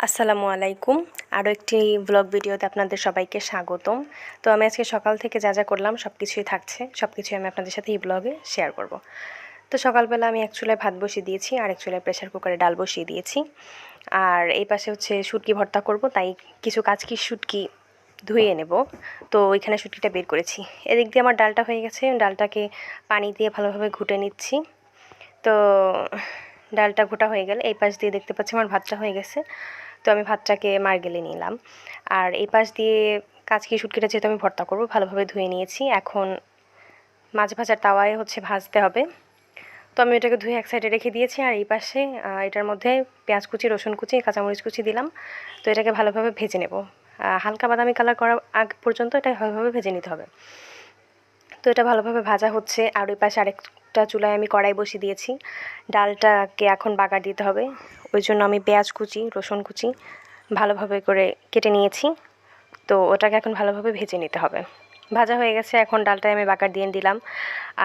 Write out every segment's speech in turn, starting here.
আসসালামু আলাইকুম। আরও একটি ব্লগ ভিডিওতে আপনাদের সবাইকে স্বাগতম। তো আমি আজকে সকাল থেকে যা যা করলাম সব কিছুই থাকছে, সব কিছুই আমি আপনাদের সাথে এই ব্লগে শেয়ার করব। তো সকালবেলা আমি এক চুলায় ভাত বসিয়ে দিয়েছি আর এক চুলায় প্রেশার কুকারে ডাল বসিয়ে দিয়েছি। আর এই পাশে হচ্ছে শুটকি ভর্তা করব, তাই কিছু কাচকি শুটকি ধুয়ে নেব। তো ওইখানে শুটকিটা বের করেছি। এদিক দিয়ে আমার ডালটা হয়ে গেছে, ডালটাকে পানি দিয়ে ভালোভাবে ঘুটে নিচ্ছি। তো ডালটা ঘোটা হয়ে গেলে এই পাশ দিয়ে দেখতে পাচ্ছি আমার ভাতটা হয়ে গেছে। তো আমি ভাতটাকে মারগেলে নিলাম। আর এই পাশ দিয়ে কাচকি শুটকিটা যেহেতু আমি ভর্তা করব, ভালোভাবে ধুয়ে নিয়েছি। এখন মাছ ভাজার তাওয়ায় হচ্ছে ভাজতে হবে। তো আমি এটাকে ধুয়ে এক সাইডে রেখে দিয়েছি। আর এই পাশে এটার মধ্যে পেঁয়াজ কুচি, রসুন কুচি, কাঁচামরিচ কুচি দিলাম। তো এটাকে ভালোভাবে ভেজে নেব। হালকা বাদামি কালার করার আগ পর্যন্ত এটা ভালোভাবে ভেজে নিতে হবে। তো এটা ভালোভাবে ভাজা হচ্ছে। আর ওই পাশে আরেকটা চুলায় আমি কড়াই বসিয়ে দিয়েছি। ডালটাকে এখন বাগার দিতে হবে, ওই জন্য আমি পেঁয়াজ কুচি, রসুন কুচি ভালোভাবে করে কেটে নিয়েছি। তো ওটাকে এখন ভালোভাবে ভেজে নিতে হবে। ভাজা হয়ে গেছে, এখন ডালটায় আমি বাগার দিয়ে দিলাম।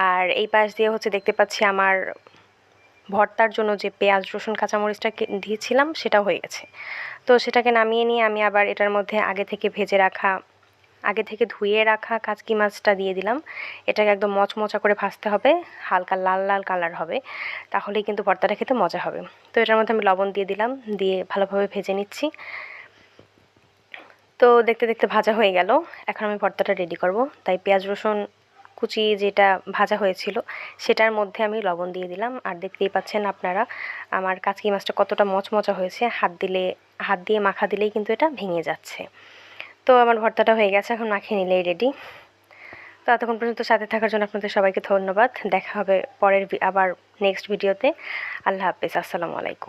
আর এই পাশ দিয়ে হচ্ছে দেখতে পাচ্ছি আমার ভর্তার জন্য যে পেঁয়াজ, রসুন, কাঁচামরিচটা দিয়েছিলাম সেটাও হয়ে গেছে। তো সেটাকে নামিয়ে নিয়ে আমি আবার এটার মধ্যে আগে থেকে ধুয়ে রাখা কাচকি মাছটা দিয়ে দিলাম। এটাকে একদম মচমচা করে ভাজতে হবে, হালকা লাল লাল কালার হবে, তাহলেই কিন্তু ভর্তাটা খেতে মজা হবে। তো এটার মধ্যে আমি লবণ দিয়ে দিলাম, দিয়ে ভালোভাবে ভেজে নিচ্ছি। তো দেখতে দেখতে ভাজা হয়ে গেল। এখন আমি ভর্তাটা রেডি করব, তাই পেঁয়াজ রসুন কুচি যেটা ভাজা হয়েছিল সেটার মধ্যে আমি লবণ দিয়ে দিলাম। আর দেখতেই পাচ্ছেন আপনারা আমার কাচকি মাছটা কতটা মচমচা হয়েছে, হাত দিয়ে মাখা দিলেই কিন্তু এটা ভেঙে যাচ্ছে। তো আমার ভর্তাটা হয়ে গেছে, এখন মাখিয়ে নিলেই রেডি। তো এতক্ষণ পর্যন্ত সাথে থাকার জন্য আপনাদের সবাইকে ধন্যবাদ। দেখা হবে পরের আবার নেক্সট ভিডিওতে। আল্লাহ হাফেজ, আসসালামু আলাইকুম।